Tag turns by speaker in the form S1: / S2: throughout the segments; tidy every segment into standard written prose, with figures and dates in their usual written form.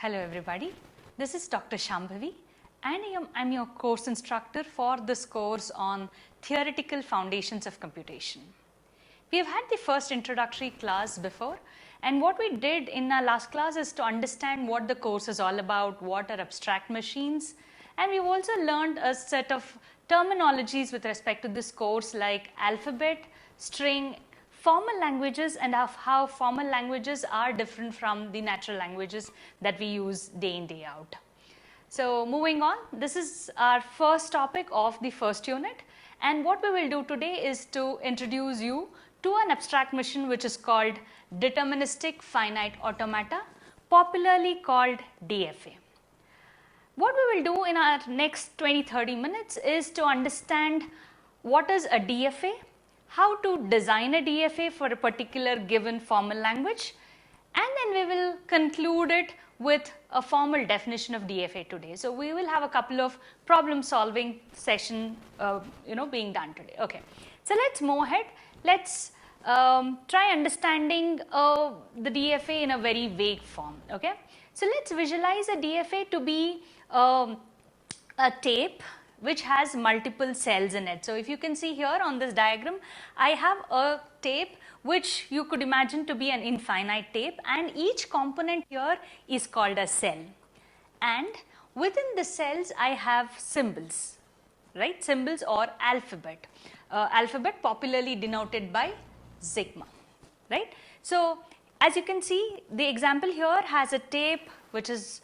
S1: Hello everybody, this is Dr. Sambhavi and I'm your course instructor for this course on Theoretical Foundations of Computation. We have had the first introductory class before, and what we did in our last class is to understand what the course is all about, what are abstract machines, and we've also learned a set of terminologies with respect to this course like alphabet, string, formal languages, and of how formal languages are different from the natural languages that we use day in, day out. So moving on, this is our first topic of the first unit, and what we will do today is to introduce you to an abstract machine which is called Deterministic Finite Automata, popularly called DFA. What we will do in our next 20-30 minutes is to understand what is a DFA, how to design a DFA for a particular given formal language, and then we will conclude it with a formal definition of DFA today. So we will have a couple of problem solving session being done today. Okay, so let's move ahead. Let's try understanding the DFA in a very vague form. Okay, so let's visualize a DFA to be a tape which has multiple cells in it. So if you can see here on this diagram, I have a tape which you could imagine to be an infinite tape, and each component here is called a cell. And within the cells I have symbols, right? Symbols or alphabet. Alphabet popularly denoted by sigma, right? So as you can see, the example here has a tape which is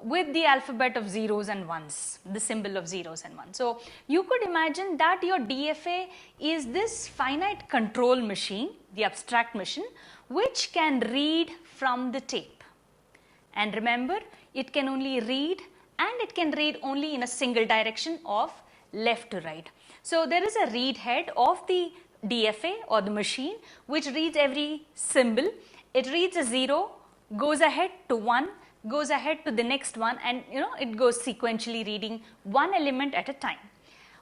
S1: with the alphabet of zeros and ones, the symbol of zeros and ones. So you could imagine that your DFA is this finite control machine, the abstract machine, which can read from the tape. And remember, it can only read, and it can read only in a single direction of left to right. So there is a read head of the DFA or the machine which reads every symbol. It reads a 0, goes ahead to 1, goes ahead to the next one, and it goes sequentially reading one element at a time.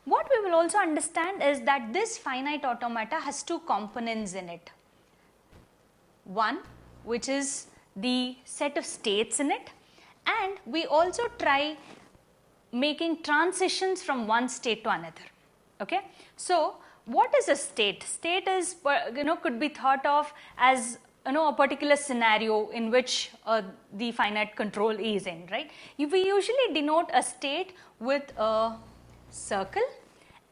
S1: What we will also understand is that this finite automata has two components in it. One, which is the set of states in it, and we also try making transitions from one state to another. Okay, so what is a state? State is could be thought of as a particular scenario in which the finite control is in, right? We usually denote a state with a circle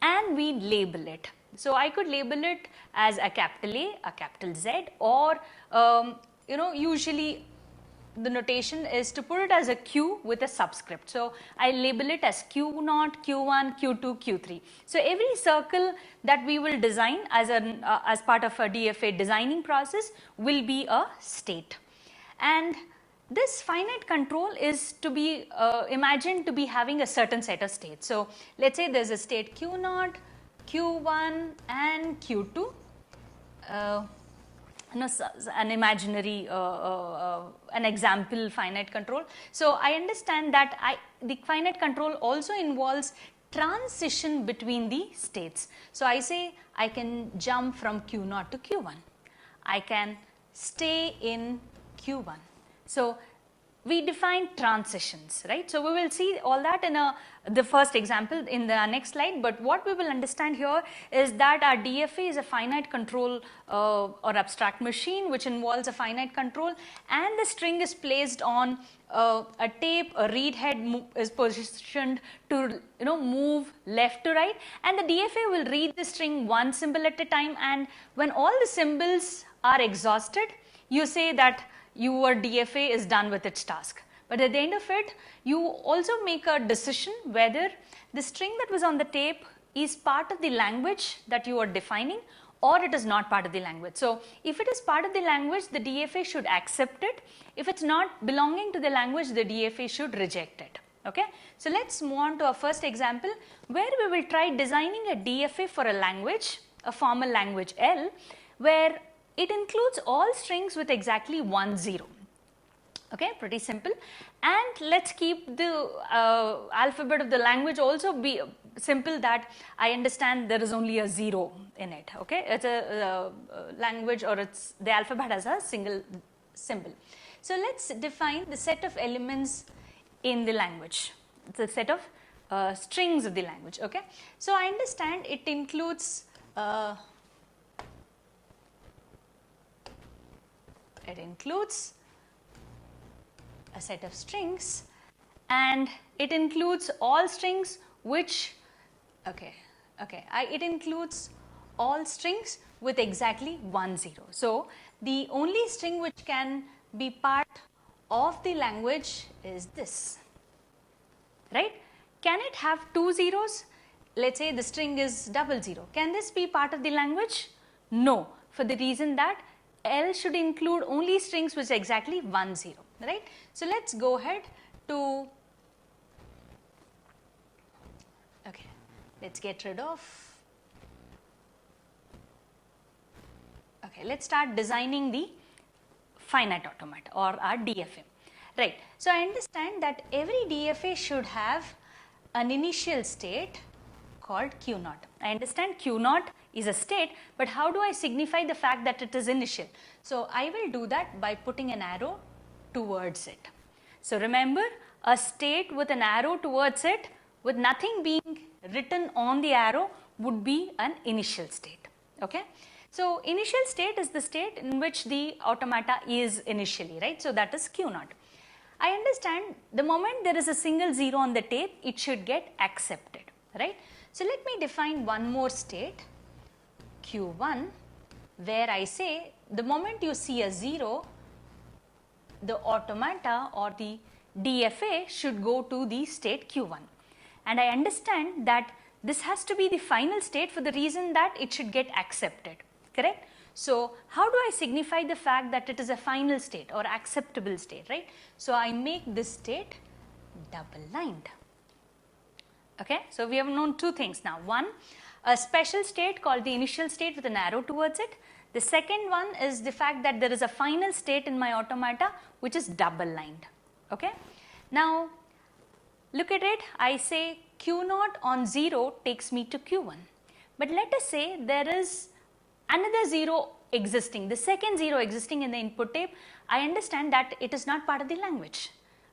S1: and we label it. So I could label it as a capital A, a capital Z, or usually the notation is to put it as a Q with a subscript. So I label it as Q0, Q1, Q2, Q3. So every circle that we will design as part of a DFA designing process will be a state. And this finite control is to be imagined to be having a certain set of states. So let's say there's a state Q0, Q1 and Q2. An imaginary, an example finite control. So I understand that the finite control also involves transition between the states. So I say I can jump from Q0 to Q1. I can stay in Q1. So we define transitions, right? So we will see all that in the first example in the next slide, but what we will understand here is that our DFA is a finite control or abstract machine which involves a finite control, and the string is placed on a tape. A read head is positioned to move left to right, and the DFA will read the string one symbol at a time, and when all the symbols are exhausted, you say that your DFA is done with its task. But at the end of it, you also make a decision whether the string that was on the tape is part of the language that you are defining or it is not part of the language. So if it is part of the language, the DFA should accept it. If it's not belonging to the language, the DFA should reject it. Okay, so let's move on to our first example where we will try designing a DFA for a language, a formal language L, where it includes all strings with exactly 1 0. Okay, pretty simple. And let's keep the alphabet of the language also be simple, that I understand there is only a 0 in it. Okay, it's a language, or the alphabet has a single symbol. So let's define the set of elements in the language. It's a set of strings of the language. Okay. So I understand it includes a set of strings, and it includes all strings which it includes all strings with exactly 1 0. So the only string which can be part of the language is this, right? Can it have 2 zeros? Let's say the string is 00. Can this be part of the language? No, for the reason that L should include only strings which are exactly 1 0, right? So let's go ahead to, let's get rid of, let's start designing the finite automata or our DFA, right? So I understand that every DFA should have an initial state called Q0. I understand Q0 is a state, but how do I signify the fact that it is initial? So I will do that by putting an arrow towards it. So remember, a state with an arrow towards it with nothing being written on the arrow would be an initial state. Okay. So initial state is the state in which the automata is initially, right? So that is Q0. I understand the moment there is a single 0 on the tape, it should get accepted, right? So let me define one more state, Q1, where I say the moment you see a 0, the automata or the DFA should go to the state Q1. And I understand that this has to be the final state for the reason that it should get accepted, correct? So how do I signify the fact that it is a final state or acceptable state, right? So I make this state double-lined. Okay, so we have known two things now. One, a special state called the initial state with an arrow towards it. The second one is the fact that there is a final state in my automata which is double-lined. Okay, now look at it. I say Q0 on 0 takes me to Q1. But let us say there is another 0 existing, the second 0 existing in the input tape. I understand that it is not part of the language.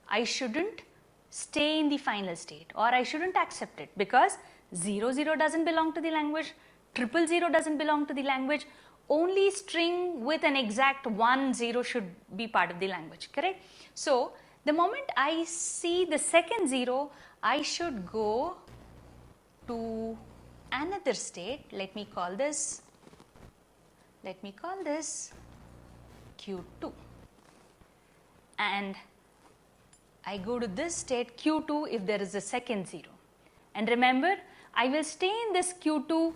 S1: I shouldn't stay in the final state, or I shouldn't accept it, because 0 0 doesn't belong to the language, 0 0 doesn't belong to the language. Only string with an exact 1 0 should be part of the language, correct? So the moment I see the second 0, I should go to another state. Let me call this Q2, and I go to this state Q2 if there is a second 0. And remember, I will stay in this Q2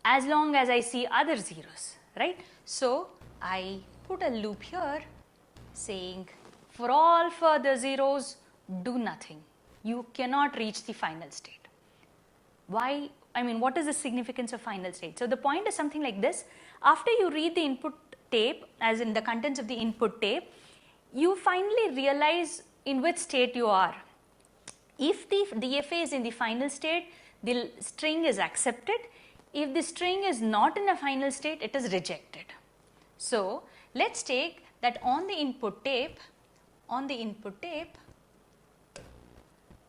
S1: as long as I see other zeros, right? So I put a loop here saying for all further zeros, do nothing. You cannot reach the final state. Why? I mean, what is the significance of final state? So the point is something like this. After you read the input tape, as in the contents of the input tape, you finally realize in which state you are. If the DFA is in the final state, the string is accepted. If the string is not in a final state, it is rejected. So let's take that on the input tape,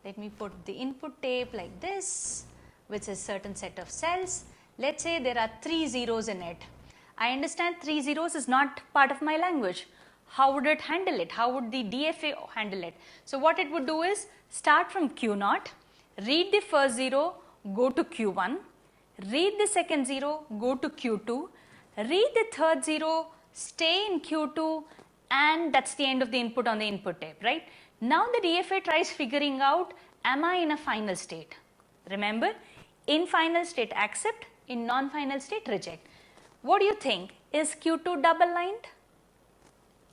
S1: let me put the input tape like this, which is certain set of cells. Let's say there are 3 zeros in it. I understand 3 zeros is not part of my language. How would it handle it? How would the DFA handle it? So what it would do is start from Q0, read the first 0, go to Q1, read the second 0, go to Q2, read the third 0, stay in Q2, and that's the end of the input on the input tape, right? Now the DFA tries figuring out, am I in a final state? Remember, in final state accept, in non-final state reject. What do you think? Is Q2 double-lined?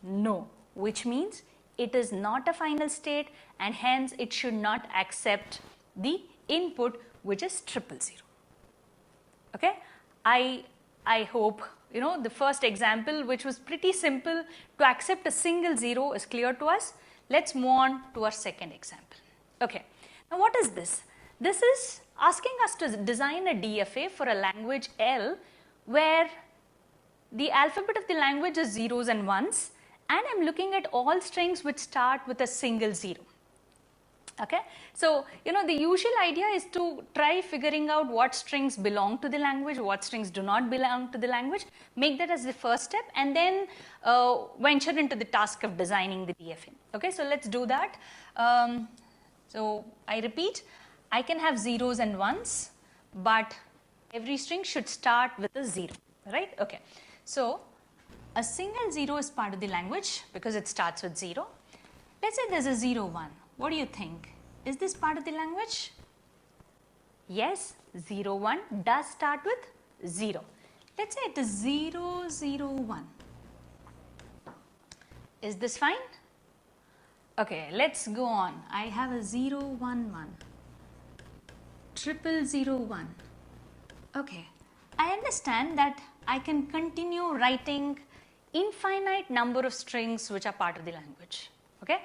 S1: No, which means it is not a final state, and hence it should not accept the input which is 000. Okay, I hope the first example, which was pretty simple to accept a single 0, is clear to us. Let's move on to our second example. Okay, now what is this? This is asking us to design a DFA for a language L where the alphabet of the language is zeros and ones, and I'm looking at all strings which start with a single 0. Okay. So, the usual idea is to try figuring out what strings belong to the language, what strings do not belong to the language, make that as the first step, and then venture into the task of designing the DFA. Okay. So, let's do that. So, I repeat, I can have zeros and ones, but every string should start with a 0, right? Okay. So, a single 0 is part of the language because it starts with 0. Let's say there's a 0, 1. What do you think? Is this part of the language? Yes, 0, 1 does start with 0. Let's say it is 0, 0, 1. Is this fine? Okay, let's go on. I have a 0, 1, 1. 00001. Okay, I understand that I can continue writing infinite number of strings which are part of the language. Okay.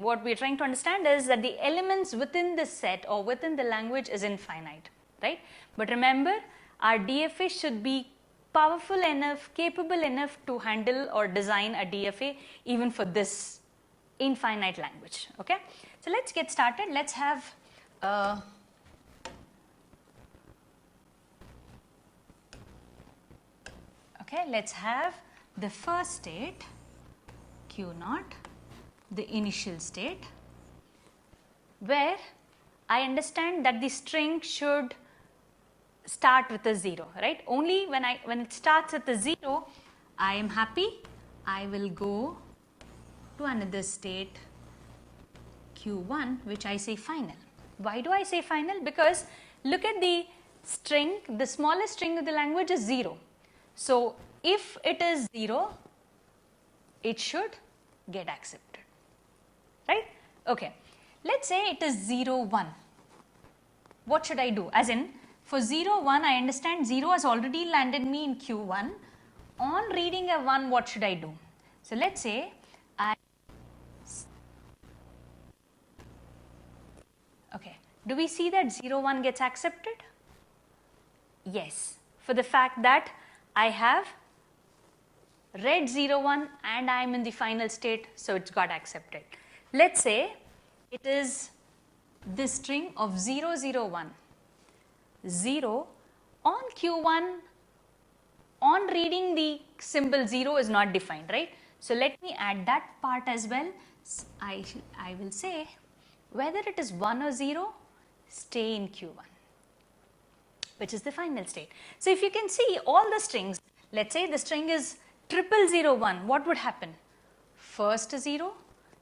S1: What we're trying to understand is that the elements within the set or within the language is infinite, right? But remember, our DFA should be powerful enough, capable enough to handle or design a DFA even for this infinite language, okay? So let's get started. Let's have let's have the first state Q0, the initial state, where I understand that the string should start with a 0, right? Only when it starts with a 0, I am happy. I will go to another state Q1, which I say final. Why do I say final? Because look at the string, the smallest string of the language is 0. So if it is 0, it should get accepted, right? Okay, let's say it is 0, 1. What should I do? As in, for 0, 1, I understand 0 has already landed me in Q1. On reading a 1, what should I do? So let's say do we see that 0, 1 gets accepted? Yes, for the fact that I have read 0, 1 and I am in the final state, so it's got accepted. Let's say it is this string of 0, 0, 1. 0 on Q1, on reading the symbol 0 is not defined, right? So let me add that part as well. I will say whether it is 1 or 0, stay in Q1, which is the final state. So if you can see all the strings, let's say the string is 0001, what would happen? First 0,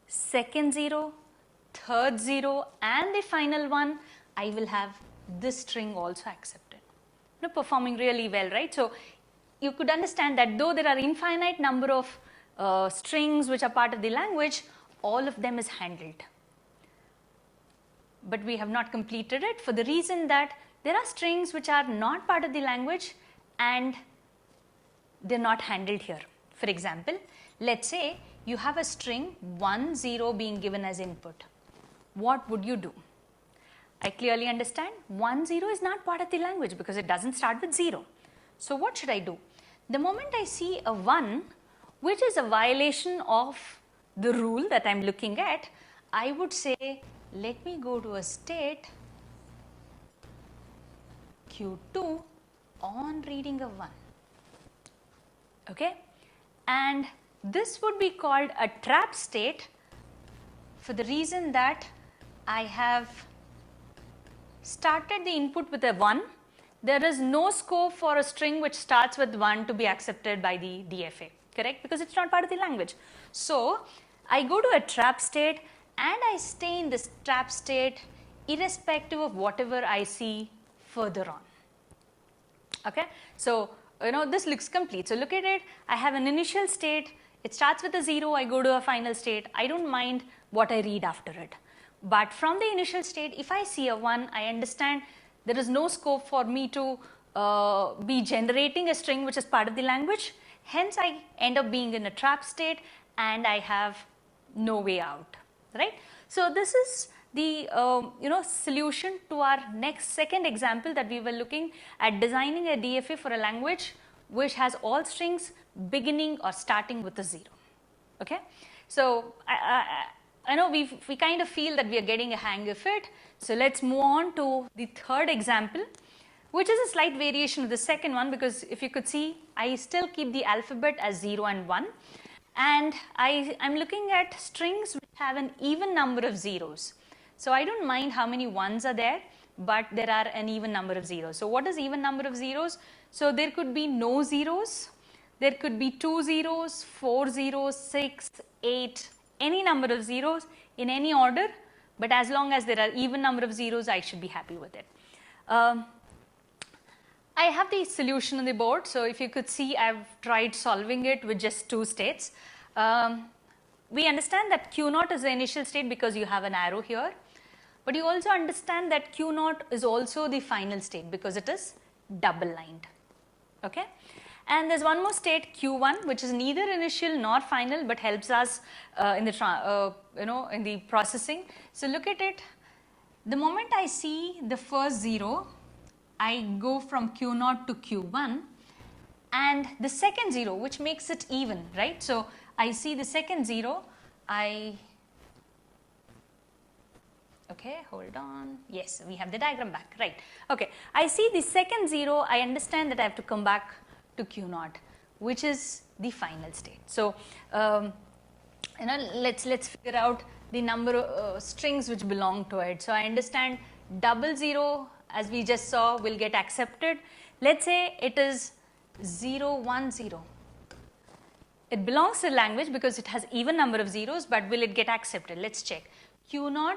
S1: second 0, third 0, and the final one, I will have this string also accepted. Performing really well, right? So you could understand that though there are infinite number of strings which are part of the language, all of them is handled. But we have not completed it for the reason that there are strings which are not part of the language and they're not handled here. For example, let's say you have a string 1, 0 being given as input. What would you do? I clearly understand 1, 0 is not part of the language because it doesn't start with 0. So what should I do? The moment I see a 1, which is a violation of the rule that I'm looking at, I would say, let me go to a state Q2 on reading a 1. Okay? And this would be called a trap state for the reason that I have started the input with a 1. There is no scope for a string which starts with 1 to be accepted by the DFA, correct? Because it's not part of the language. So I go to a trap state and I stay in this trap state irrespective of whatever I see further on. Okay? So, this looks complete. So look at it. I have an initial state. It starts with a 0. I go to a final state. I don't mind what I read after it. But from the initial state, if I see a 1, I understand there is no scope for me to be generating a string which is part of the language. Hence, I end up being in a trap state and I have no way out, right? So this is the solution to our second example that we were looking at designing a DFA for a language which has all strings beginning or starting with a 0. Okay? So, I know we kind of feel that we are getting a hang of it. So, let us move on to the third example, which is a slight variation of the second one, because if you could see, I still keep the alphabet as 0 and 1, and I am looking at strings which have an even number of zeros. So, I do not mind how many ones are there, but there are an even number of zeros. So, what is even number of zeros? So, there could be no zeros, there could be 2 zeros, 4 zeros, 6, 8, any number of zeros in any order, but as long as there are even number of zeros, I should be happy with it. I have the solution on the board. So, if you could see, I have tried solving it with just 2 states. We understand that Q0 is the initial state because you have an arrow here, but you also understand that Q0 is also the final state because it is double lined. Okay? And there is one more state Q1, which is neither initial nor final, but helps us in the in the processing. So, look at it. The moment I see the first 0, I go from Q0 to Q1, and the second 0, which makes it even, right. So, I see the second 0, okay, hold on, yes, we have the diagram back, right. Okay, I see the second 0, I understand that I have to come back to Q0, which is the final state. So, let's figure out the number of strings which belong to it. So, I understand 00, as we just saw, will get accepted. Let us say it is 010. It belongs to the language because it has even number of zeros, but will it get accepted? Let us check. Q0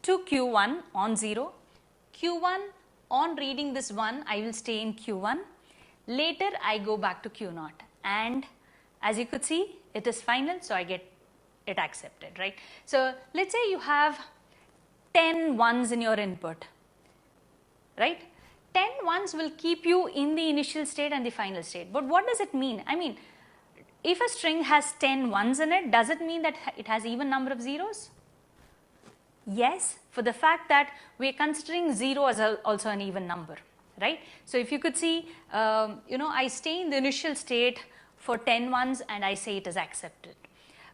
S1: to Q1 on 0, Q1 on reading this 1, I will stay in Q1. Later I go back to Q0, and as you could see, it is final, so I get it accepted, right. So, let us say you have 10 ones in your input, right. 10 ones will keep you in the initial state and the final state, but what does it mean? I mean, if a string has 10 ones in it, does it mean that it has even number of zeros? Yes, for the fact that we are considering 0 as also an even number, right. So, if you could see, I stay in the initial state for 10 ones and I say it is accepted.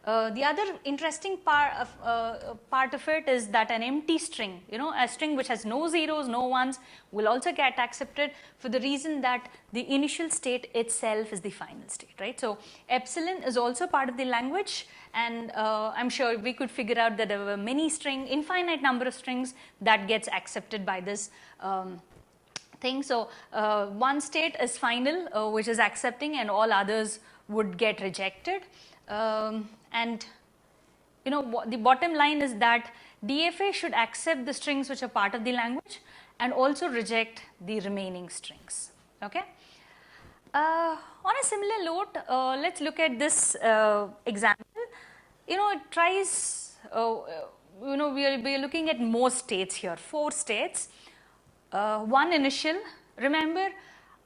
S1: The other interesting part of it is that an empty string, a string which has no zeros, no ones, will also get accepted for the reason that the initial state itself is the final state, right. So, epsilon is also part of the language, and I am sure we could figure out that there were many infinite number of strings that gets accepted by this thing. So, one state is final, which is accepting, and all others would get rejected. And the bottom line is that DFA should accept the strings which are part of the language and also reject the remaining strings. Okay. On a similar note, let us look at this example. It tries, we are looking at more states here, 4 states, 1 initial. Remember,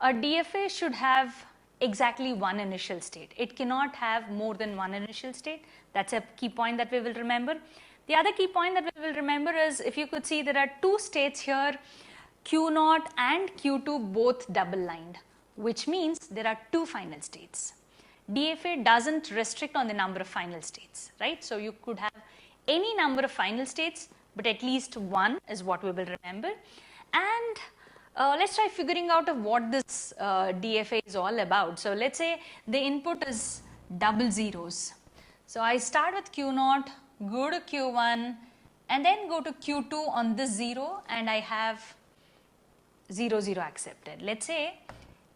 S1: a DFA should have exactly 1 initial state. It cannot have more than 1 initial state. That is a key point that we will remember. The other key point that we will remember is, if you could see, there are 2 states here, Q0 and Q2 both double lined, which means there are 2 final states. DFA does not restrict on the number of final states, right. So, you could have any number of final states, but at least 1 is what we will remember. And let us try figuring out of what this DFA is all about. So, let us say the input is double zeros. So, I start with Q0, go to Q1, and then go to Q2 on this 0, and I have 0, 0 accepted. Let us say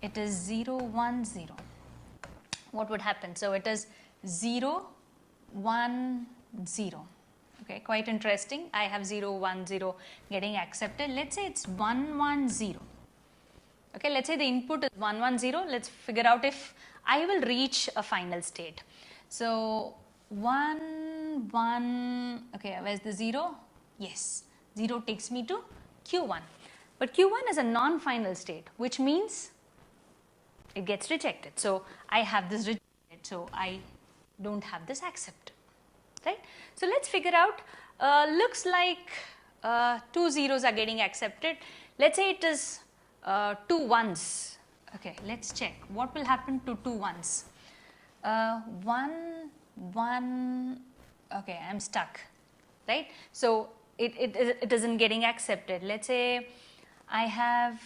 S1: it is 0, 1, 0. What would happen? So, it is 0, 1, 0. Okay, quite interesting. I have 0, 1, 0 getting accepted. Let us say it is 1, 1, 0. Okay, let us say the input is 1, 1, 0. Let us figure out if I will reach a final state. So, 1, 1, okay, where is the 0? Yes, 0 takes me to Q1. But Q1 is a non-final state, which means it gets rejected. So, I have this rejected, so I do not have this accepted, right. So, let us figure out, looks like 2 zeros are getting accepted. Let us say it is 2 ones Okay, let's check. What will happen to two ones? 1, okay, I'm stuck, right? So it isn't getting accepted. Let's say I have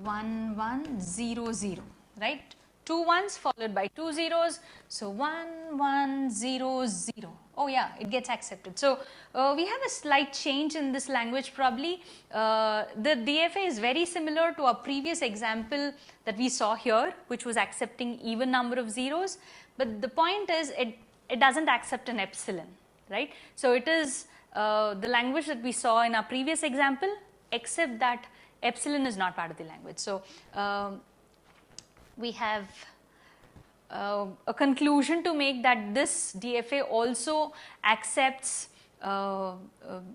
S1: 1, 1, 0, 0, right? Two ones followed by two zeros. So 1, 1, 0, 0. Oh yeah, it gets accepted. So we have a slight change in this language probably. The DFA is very similar to our previous example that we saw here, which was accepting even number of zeros. But the point is it doesn't accept an epsilon, right? So it is the language that we saw in our previous example, except that epsilon is not part of the language. So we have a conclusion to make that this DFA also accepts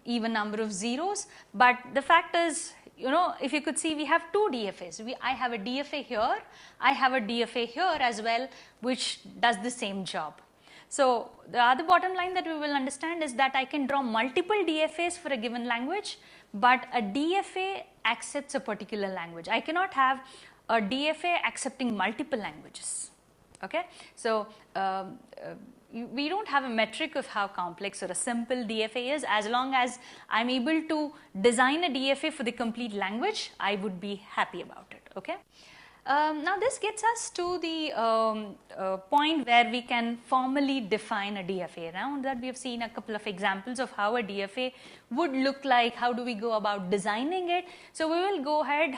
S1: even number of zeros, but the fact is, if you could see, we have two DFAs. I have a DFA here, I have a DFA here as well, which does the same job. So the other bottom line that we will understand is that I can draw multiple DFAs for a given language, but a DFA accepts a particular language. I cannot have a DFA accepting multiple languages. Okay, so we don't have a metric of how complex or a simple DFA is. As long as I'm able to design a DFA for the complete language, I would be happy about it. Okay. Now this gets us to the point where we can formally define a DFA. Now that we have seen a couple of examples of how a DFA would look like, how do we go about designing it. So we will go ahead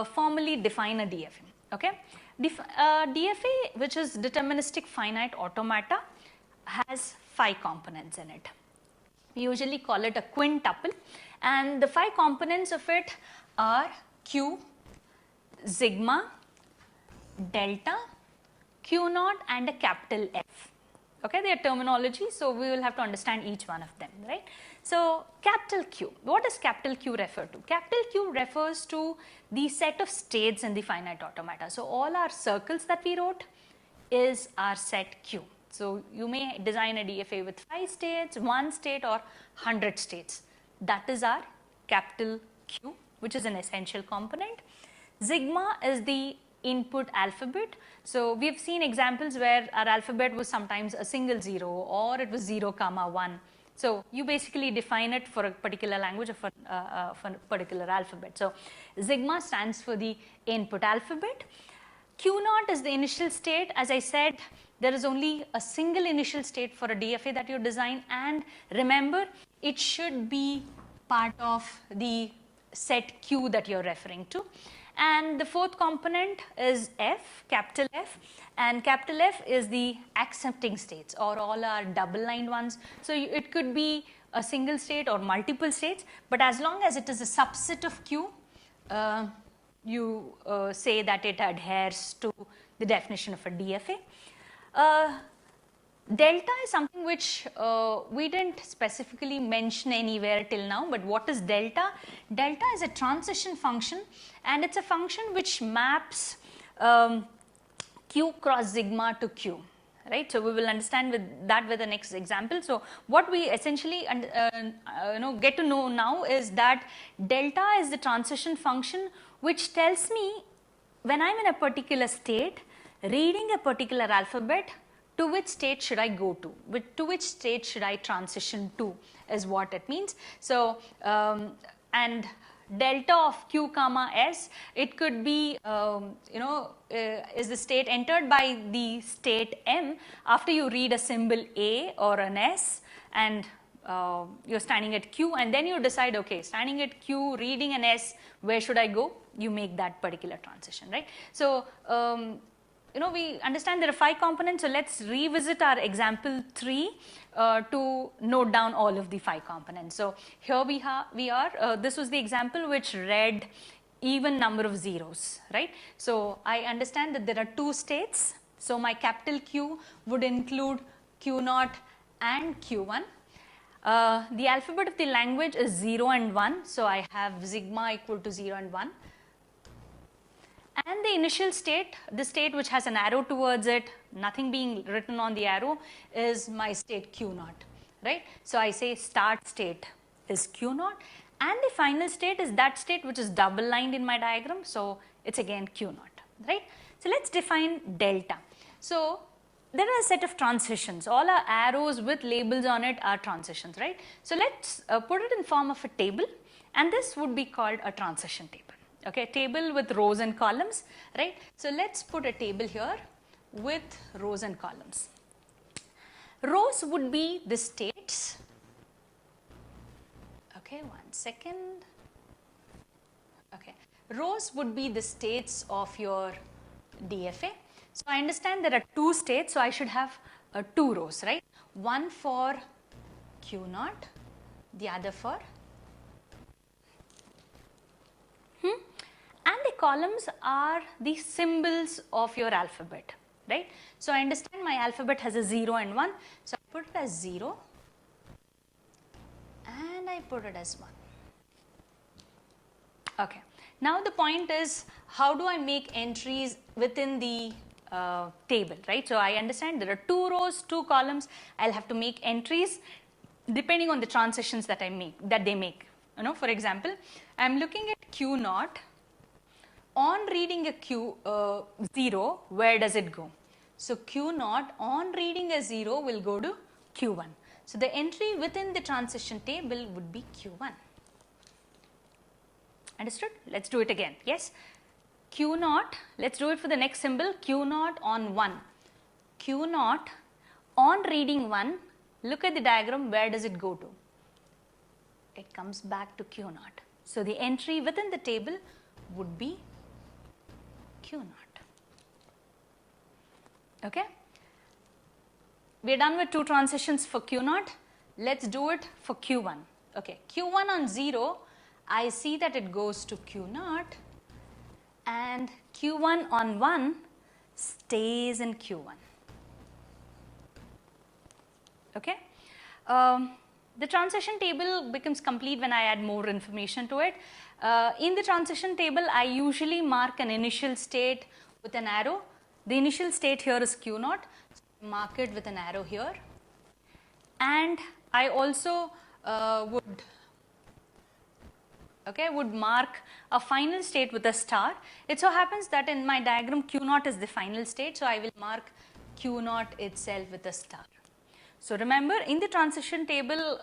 S1: formally define a DFA. Okay. DFA, which is Deterministic Finite Automata, has 5 components in it. We usually call it a quintuple, and the 5 components of it are Q, sigma, delta, Q naught, and a capital F. Okay, they are terminology, so we will have to understand each one of them, right? So capital Q, what does capital Q refer to? Capital Q refers to the set of states in the finite automata. So all our circles that we wrote is our set Q. So you may design a DFA with 5 states, 1 state, or 100 states. That is our capital Q, which is an essential component. Sigma is the input alphabet. So we have seen examples where our alphabet was sometimes a single 0 or it was 0, 1. So you basically define it for a particular language or for a particular alphabet. So sigma stands for the input alphabet. Q naught is the initial state. As I said, there is only a single initial state for a DFA that you design, and remember, it should be part of the set Q that you're referring to. And the 4th component is F, capital F, and capital F is the accepting states, or all our double-lined ones. So it could be a single state or multiple states, but as long as it is a subset of Q, you say that it adheres to the definition of a DFA. Delta is something which we didn't specifically mention anywhere till now, but what is delta? Delta is a transition function, and it's a function which maps Q cross sigma to Q, right? So we will understand with the next example. So what we essentially get to know now is that delta is the transition function which tells me when I'm in a particular state, reading a particular alphabet, to which state should I go to? To which state should I transition to is what it means. So, and delta of Q comma S, it could be, is the state entered by the state M after you read a symbol A or an S, and you're standing at Q, and then you decide, okay, standing at Q, reading an S, where should I go? You make that particular transition, right? So, we understand there are 5 components, so let's revisit our example 3 to note down all of the 5 components. So here we are, this was the example which read even number of zeros, right? So I understand that there are 2 states, so my capital Q would include Q naught and Q1. The alphabet of the language is 0 and 1, so I have sigma equal to 0 and 1. And the initial state, the state which has an arrow towards it, nothing being written on the arrow, is my state Q naught, right? So I say start state is Q naught, and the final state is that state which is double lined in my diagram. So it's again Q naught, right? So let's define delta. So there are a set of transitions. All our arrows with labels on it are transitions, right? So let's put it in form of a table, and this would be called a transition table. Okay, table with rows and columns, right? So let's put a table here with rows and columns. Rows would be the states. Okay, 1 second. Okay, rows would be the states of your DFA. So I understand there are 2 states, so I should have 2 rows, right? One for Q naught, the other for and the columns are the symbols of your alphabet, right? So I understand my alphabet has a 0 and 1, so I put it as 0 and I put it as 1. Okay. Now the point is, how do I make entries within the table, right? So I understand there are 2 rows, 2 columns. I'll have to make entries depending on the transitions that they make. You know, for example, I'm looking at Q naught. On reading a Q 0, where does it go? So Q naught on reading a 0 will go to Q1. So the entry within the transition table would be Q1. Understood? Let's do it again. Yes. Q naught, let's do it for the next symbol, Q naught on 1. Q naught on reading 1, look at the diagram, where does it go to? It comes back to Q naught. So the entry within the table would be Q naught. Okay? We are done with 2 transitions for Q naught. Let's do it for Q1. Okay, Q1 on 0, I see that it goes to Q naught, and Q1 on 1 stays in Q1. Okay? The transition table becomes complete when I add more information to it. In the transition table, I usually mark an initial state with an arrow. The initial state here is Q naught, so mark it with an arrow here. And I also would mark a final state with a star. It so happens that in my diagram, Q naught is the final state, so I will mark Q naught itself with a star. So remember, in the transition table,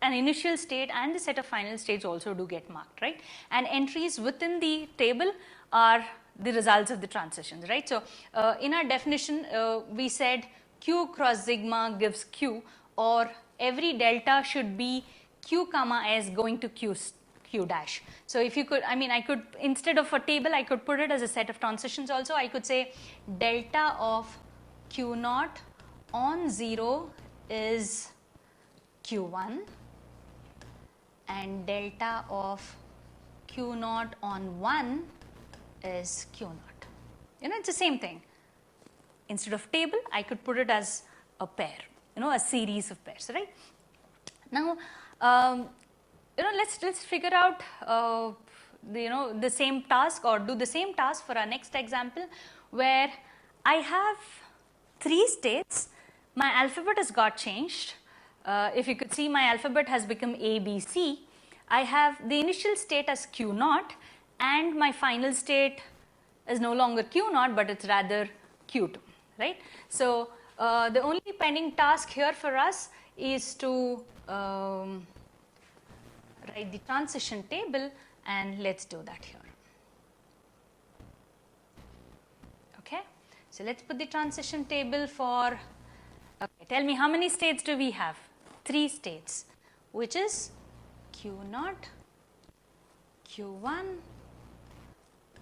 S1: an initial state and the set of final states also do get marked, right? And entries within the table are the results of the transitions, right? So in our definition, we said Q cross sigma gives Q, or every delta should be Q comma S going to Q dash. So if you could, I could, instead of a table, I could put it as a set of transitions also. I could say delta of Q naught on 0 is Q1, and delta of Q naught on 1 is Q naught. You know, it's the same thing. Instead of table, I could put it as a pair, you know, a series of pairs, right? Now, let's figure out the same task, or do the same task for our next example, where I have 3 states. My alphabet has got changed. If you could see, my alphabet has become A, B, C. I have the initial state as Q naught, and my final state is no longer Q naught, but it's rather Q2, right? So the only pending task here for us is to write the transition table, and let's do that here. Okay, so let's put the transition table for, okay, tell me how many states do we have? 3 states, which is Q naught, Q1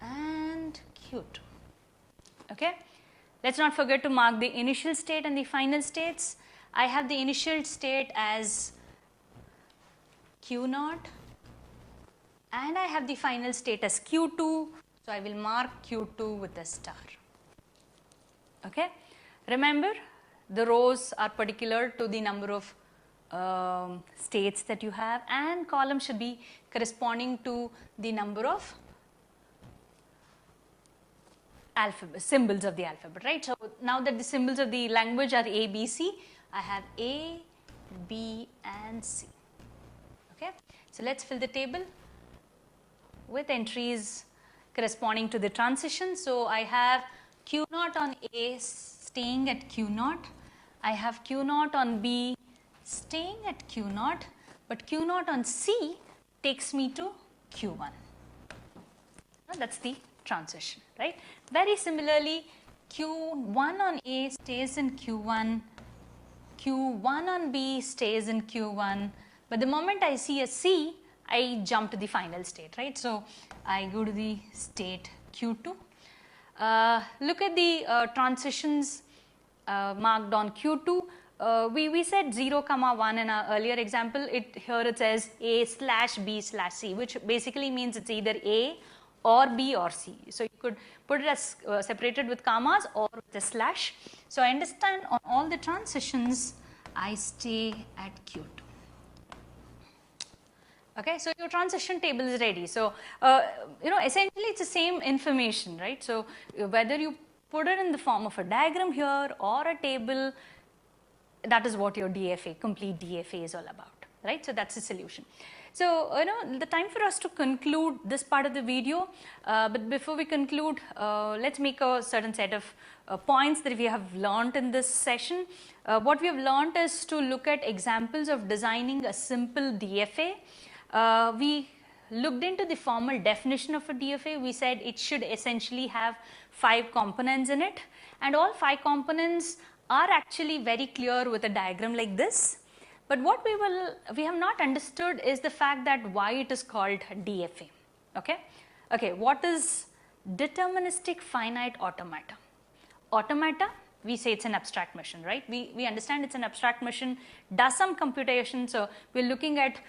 S1: and Q2. Okay, let's not forget to mark the initial state and the final states. I have the initial state as Q naught, and I have the final state as Q2, so I will mark Q2 with a star. Okay, remember, the rows are particular to the number of states that you have, and columns should be corresponding to the number of symbols of the alphabet, right? So now that the symbols of the language are A, B, C, I have A, B and C. Okay, so let's fill the table with entries corresponding to the transition. So, I have Q naught on A staying at Q naught, I have Q naught on B staying at Q naught, but Q naught on C takes me to Q1. Now, that is the transition, right. Very similarly, Q1 on A stays in Q1, Q1 on B stays in Q1, but the moment I see a C, I jump to the final state, right. So, I go to the state Q2. Look at the transitions marked on Q2. We said 0, 1 in our earlier example. Here it says A slash B slash C, which basically means it's either A or B or C. So, you could put it as separated with commas or with a slash. So, I understand on all the transitions, I stay at Q2. Okay, so your transition table is ready. So, essentially it's the same information, right. So, whether you put it in the form of a diagram here or a table, that is what your DFA, complete DFA is all about, right. So, that is the solution. So, the time for us to conclude this part of the video, but before we conclude, let us make a certain set of points that we have learned in this session. What we have learned is to look at examples of designing a simple DFA. We looked into the formal definition of a DFA. We said it should essentially have 5 components in it, and all 5 components are actually very clear with a diagram like this. But what we have not understood is the fact that why it is called DFA. Okay, what is deterministic finite automata? Automata, we say it's an abstract machine, right. We understand it's an abstract machine, does some computation. So, we're looking at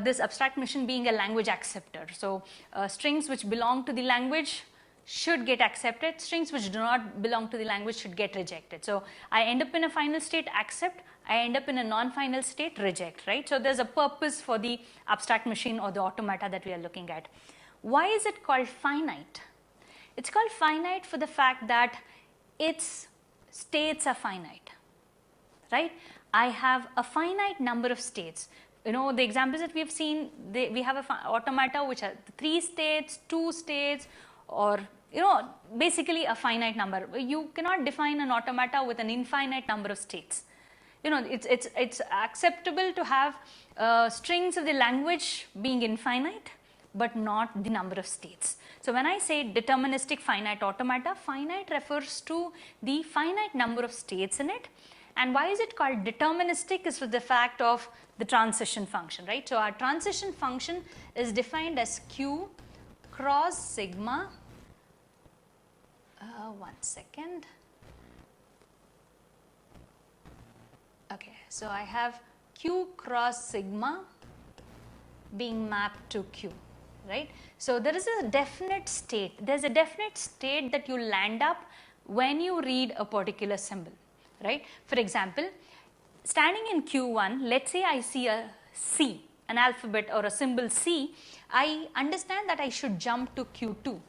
S1: this abstract machine being a language acceptor. So, strings which belong to the language should get accepted, strings which do not belong to the language should get rejected. So, I end up in a final state accept, I end up in a non-final state reject, right. So, there is a purpose for the abstract machine or the automata that we are looking at. Why is it called finite? It's called finite for the fact that its states are finite, right. I have a finite number of states. The examples that we have seen, we have a automata which are 3 states, 2 states, or basically a finite number. You cannot define an automata with an infinite number of states. It's acceptable to have strings of the language being infinite, but not the number of states. So, when I say deterministic finite automata, finite refers to the finite number of states in it. And why is it called deterministic is for the fact of the transition function, right. So, our transition function is defined as Q cross sigma, one second. Okay, so I have Q cross sigma being mapped to Q, right. So, there is a definite state, there is a definite state that you land up when you read a particular symbol, right. For example, standing in Q1, let us say I see a C, an alphabet or a symbol C, I understand that I should jump to Q2.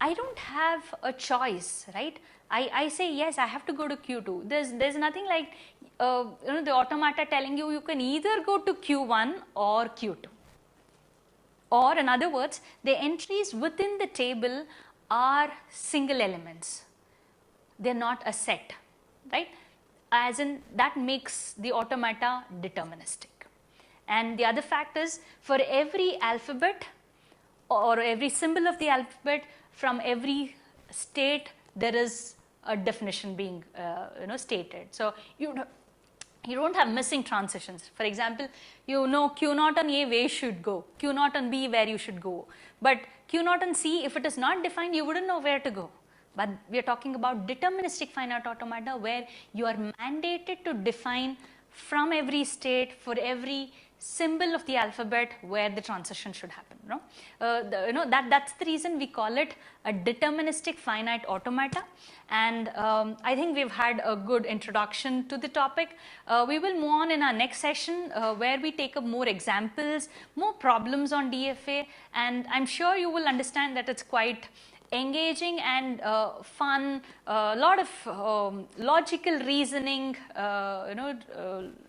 S1: I do not have a choice, right. I say yes, I have to go to Q2. There's nothing like the automata telling you can either go to Q1 or Q2. Or in other words, the entries within the table are single elements. They are not a set, right. As in that makes the automata deterministic. And the other fact is, for every alphabet or every symbol of the alphabet, from every state there is a definition being stated. So, you don't have missing transitions. For example, Q naught on A where you should go, Q naught on B where you should go, but Q naught on C, if it is not defined, you wouldn't know where to go. But we are talking about deterministic finite automata where you are mandated to define from every state for every symbol of the alphabet where the transition should happen. That's the reason we call it a deterministic finite automata. And I think we've had a good introduction to the topic. We will move on in our next session where we take up more examples, more problems on DFA, and I'm sure you will understand that it's quite engaging and fun, a lot of logical reasoning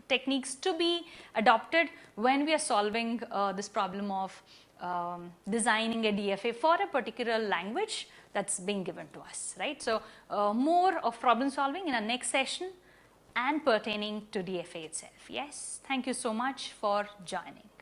S1: techniques to be adopted when we are solving this problem of designing a DFA for a particular language that's being given to us, right? So, more of problem solving in our next session and pertaining to DFA itself. Yes, thank you so much for joining.